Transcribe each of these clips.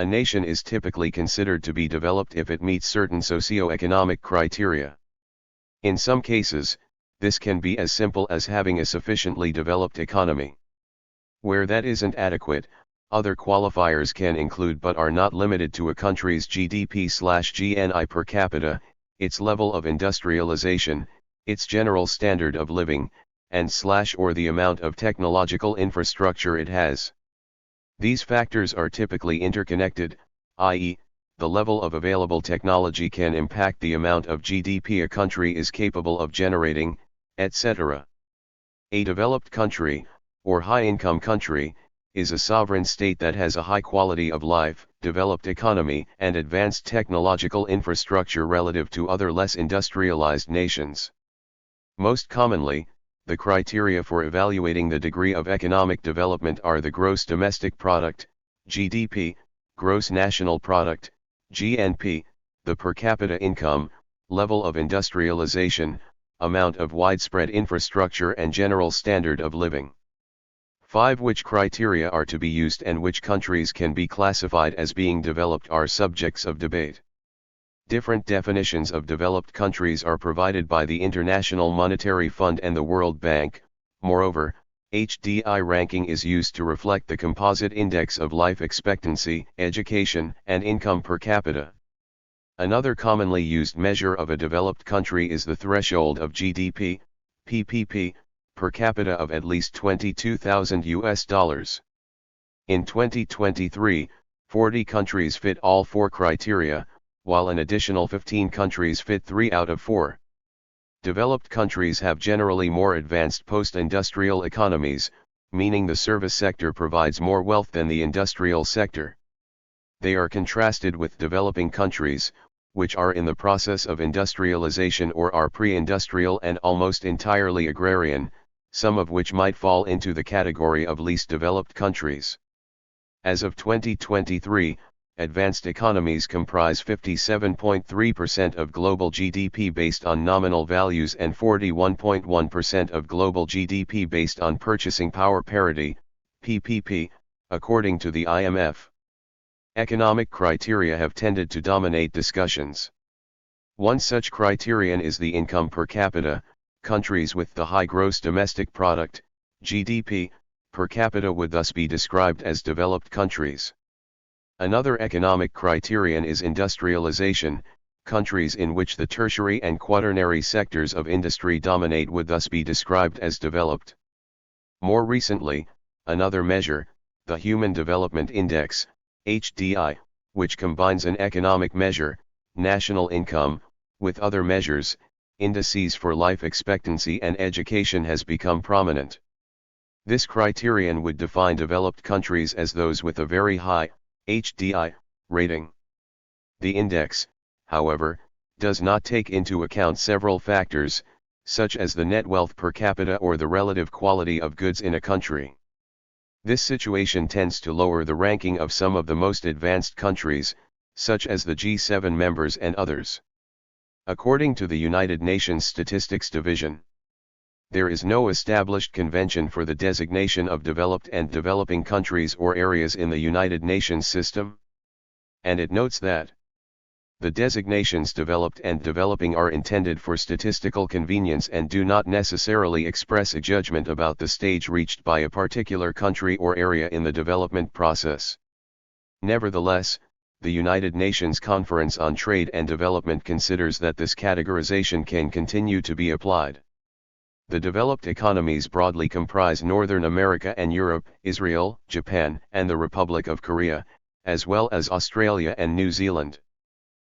A nation is typically considered to be developed if it meets certain socio-economic criteria. In some cases, this can be as simple as having a sufficiently developed economy. Where that isn't adequate, other qualifiers can include but are not limited to a country's GDP/GNI per capita, its level of industrialization, its general standard of living, and/or the amount of technological infrastructure it has. These factors are typically interconnected, i.e., the level of available technology can impact the amount of GDP a country is capable of generating, etc. A developed country, or high-income country, is a sovereign state that has a high quality of life, developed economy, and advanced technological infrastructure relative to other less industrialized nations. Most commonly, the criteria for evaluating the degree of economic development are the gross domestic product, GDP, gross national product, GNP, the per capita income, level of industrialization, amount of widespread infrastructure and general standard of living. 5. Which criteria are to be used and which countries can be classified as being developed are subjects of debate. Different definitions of developed countries are provided by the International Monetary Fund and the World Bank. Moreover, HDI ranking is used to reflect the composite index of life expectancy, education, and income per capita. Another commonly used measure of a developed country is the threshold of GDP, PPP, per capita of at least $22,000. In 2023, 40 countries fit all 4 criteria, while an additional 15 countries fit 3 out of 4. Developed countries have generally more advanced post-industrial economies, meaning the service sector provides more wealth than the industrial sector. They are contrasted with developing countries, which are in the process of industrialization or are pre-industrial and almost entirely agrarian, some of which might fall into the category of least developed countries. As of 2023, advanced economies comprise 57.3% of global GDP based on nominal values and 41.1% of global GDP based on purchasing power parity, PPP, according to the IMF. Economic criteria have tended to dominate discussions. One such criterion is the income per capita. Countries with the high gross domestic product, GDP, per capita would thus be described as developed countries. Another economic criterion is industrialization. Countries in which the tertiary and quaternary sectors of industry dominate would thus be described as developed. More recently, another measure, the Human Development Index, HDI, which combines an economic measure, national income, with other measures, indices for life expectancy and education, has become prominent. This criterion would define developed countries as those with a very high HDI rating. The index, however, does not take into account several factors, such as the net wealth per capita or the relative quality of goods in a country. This situation tends to lower the ranking of some of the most advanced countries, such as the G7 members and others. According to the United Nations Statistics Division, there is no established convention for the designation of developed and developing countries or areas in the United Nations system. And it notes that the designations developed and developing are intended for statistical convenience and do not necessarily express a judgment about the stage reached by a particular country or area in the development process. Nevertheless, the United Nations Conference on Trade and Development considers that this categorization can continue to be applied. The developed economies broadly comprise Northern America and Europe, Israel, Japan, and the Republic of Korea, as well as Australia and New Zealand.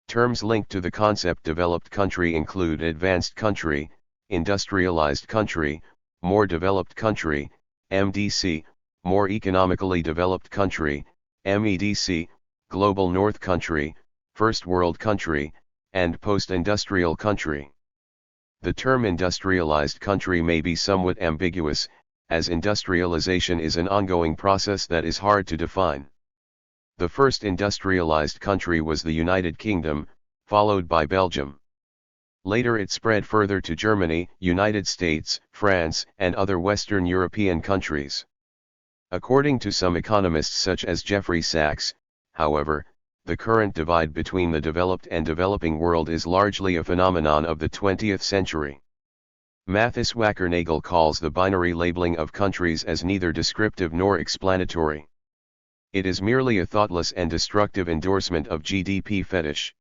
Terms linked to the concept developed country include advanced country, industrialized country, more developed country, MDC, more economically developed country, MEDC, global north country, first world country, and post-industrial country. The term industrialized country may be somewhat ambiguous, as industrialization is an ongoing process that is hard to define. The first industrialized country was the United Kingdom, followed by Belgium. Later it spread further to Germany, United States, France, and other Western European countries. According to some economists such as Jeffrey Sachs, However, the current divide between the developed and developing world is largely a phenomenon of the 20th century. Mathis Wackernagel calls the binary labeling of countries as neither descriptive nor explanatory. It is merely a thoughtless and destructive endorsement of GDP fetish.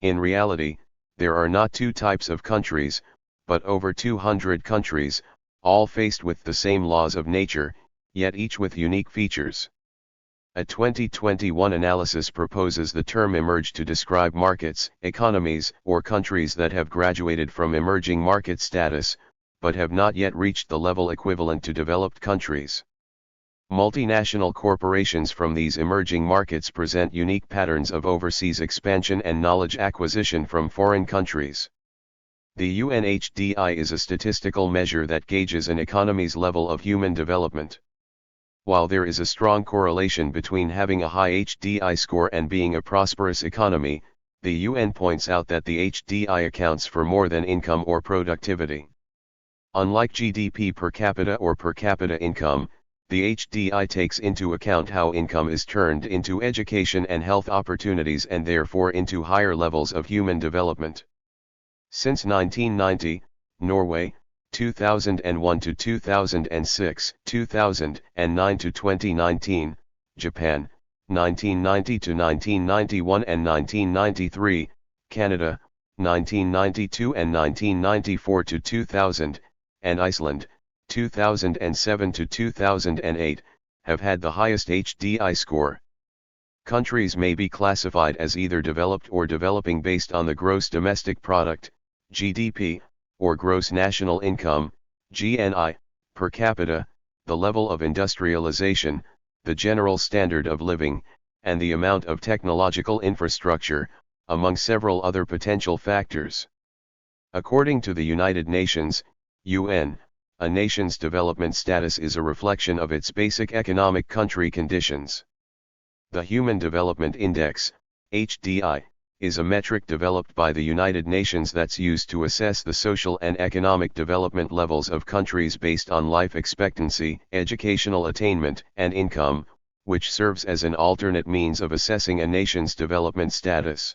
In reality, there are not two types of countries, but over 200 countries, all faced with the same laws of nature, yet each with unique features. A 2021 analysis proposes the term emerge to describe markets, economies, or countries that have graduated from emerging market status, but have not yet reached the level equivalent to developed countries. Multinational corporations from these emerging markets present unique patterns of overseas expansion and knowledge acquisition from foreign countries. The UNHDI is a statistical measure that gauges an economy's level of human development. While there is a strong correlation between having a high HDI score and being a prosperous economy, the UN points out that the HDI accounts for more than income or productivity. Unlike GDP per capita or per capita income, the HDI takes into account how income is turned into education and health opportunities and therefore into higher levels of human development. Since 1990, Norway, 2001 to 2006, 2009 to 2019, Japan, 1990 to 1991 and 1993, Canada, 1992 and 1994 to 2000, and Iceland, 2007 to 2008, have had the highest HDI score. Countries may be classified as either developed or developing based on the gross domestic product, GDP, or gross national income, GNI, per capita, the level of industrialization, the general standard of living, and the amount of technological infrastructure, among several other potential factors. According to the United Nations, UN, a nation's development status is a reflection of its basic economic country conditions. The Human Development Index, HDI, is a metric developed by the United Nations that's used to assess the social and economic development levels of countries based on life expectancy, educational attainment, and income, which serves as an alternate means of assessing a nation's development status.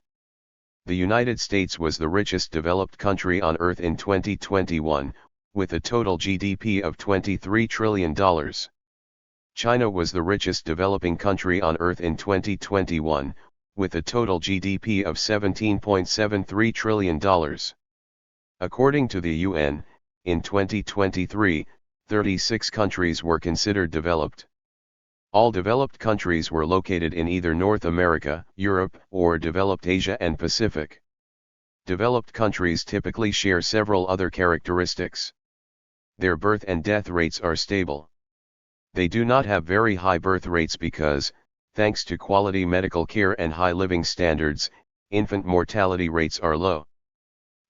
The United States was the richest developed country on Earth in 2021, with a total GDP of $23 trillion. China was the richest developing country on Earth in 2021, with a total GDP of $17.73 trillion. According to the UN, in 2023, 36 countries were considered developed. All developed countries were located in either North America, Europe, or developed Asia and Pacific. Developed countries typically share several other characteristics. Their birth and death rates are stable. They do not have very high birth rates because, thanks to quality medical care and high living standards, infant mortality rates are low.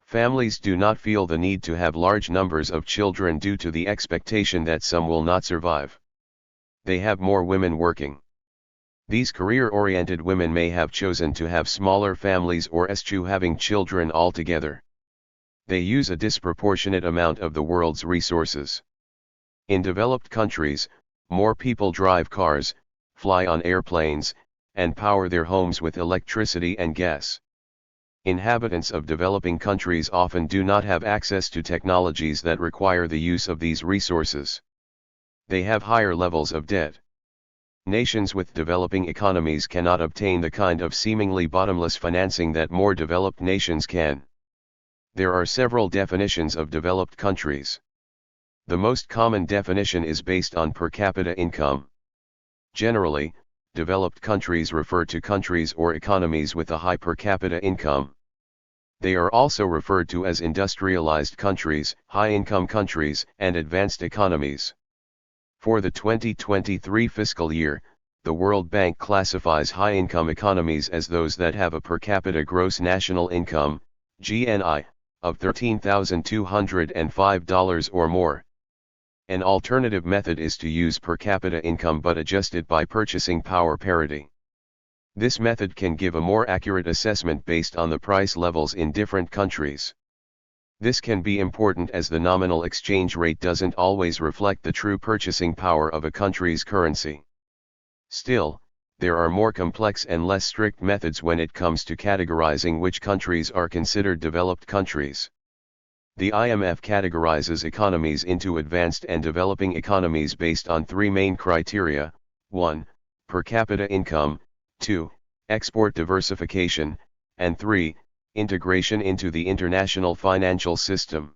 Families do not feel the need to have large numbers of children due to the expectation that some will not survive. They have more women working. These career-oriented women may have chosen to have smaller families or eschew having children altogether. They use a disproportionate amount of the world's resources. In developed countries, more people drive cars, fly on airplanes, and power their homes with electricity and gas. Inhabitants of developing countries often do not have access to technologies that require the use of these resources. They have higher levels of debt. Nations with developing economies cannot obtain the kind of seemingly bottomless financing that more developed nations can. There are several definitions of developed countries. The most common definition is based on per capita income. Generally, developed countries refer to countries or economies with a high per capita income. They are also referred to as industrialized countries, high-income countries, and advanced economies. For the 2023 fiscal year, the World Bank classifies high-income economies as those that have a per capita gross national income, GNI, of $13,205 or more. An alternative method is to use per capita income but adjusted by purchasing power parity. This method can give a more accurate assessment based on the price levels in different countries. This can be important as the nominal exchange rate doesn't always reflect the true purchasing power of a country's currency. Still, there are more complex and less strict methods when it comes to categorizing which countries are considered developed countries. The IMF categorizes economies into advanced and developing economies based on three main criteria: 1. Per capita income, 2. Export diversification, and 3. Integration into the international financial system.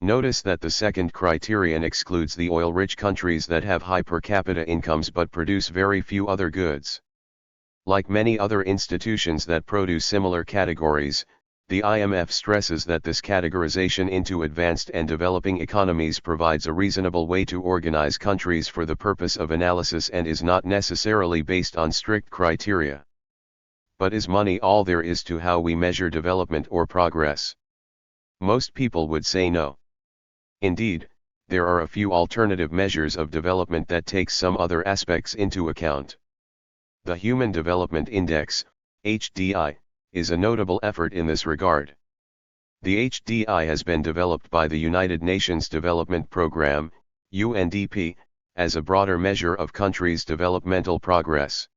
Notice that the second criterion excludes the oil-rich countries that have high per capita incomes but produce very few other goods. Like many other institutions that produce similar categories, the IMF stresses that this categorization into advanced and developing economies provides a reasonable way to organize countries for the purpose of analysis and is not necessarily based on strict criteria. But is money all there is to how we measure development or progress? Most people would say no. Indeed, there are a few alternative measures of development that take some other aspects into account. The Human Development Index, HDI, is a notable effort in this regard. The HDI has been developed by the United Nations Development Programme, UNDP, as a broader measure of countries' developmental progress.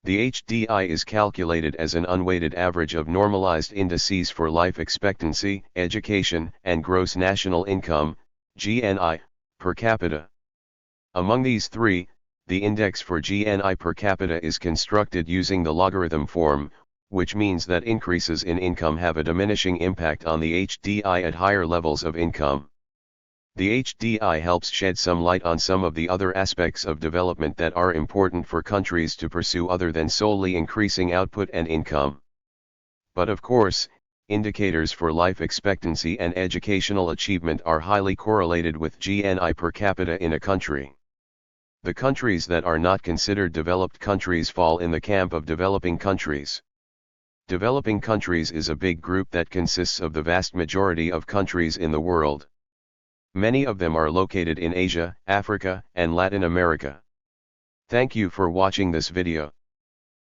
The HDI is calculated as an unweighted average of normalized indices for life expectancy, education, and gross national income, GNI, per capita. Among these three, the index for GNI per capita is constructed using the logarithm form, which means that increases in income have a diminishing impact on the HDI at higher levels of income. The HDI helps shed some light on some of the other aspects of development that are important for countries to pursue other than solely increasing output and income. But of course, indicators for life expectancy and educational achievement are highly correlated with GNI per capita in a country. The countries that are not considered developed countries fall in the camp of developing countries. Developing countries is a big group that consists of the vast majority of countries in the world. Many of them are located in Asia, Africa, and Latin America. Thank you for watching this video.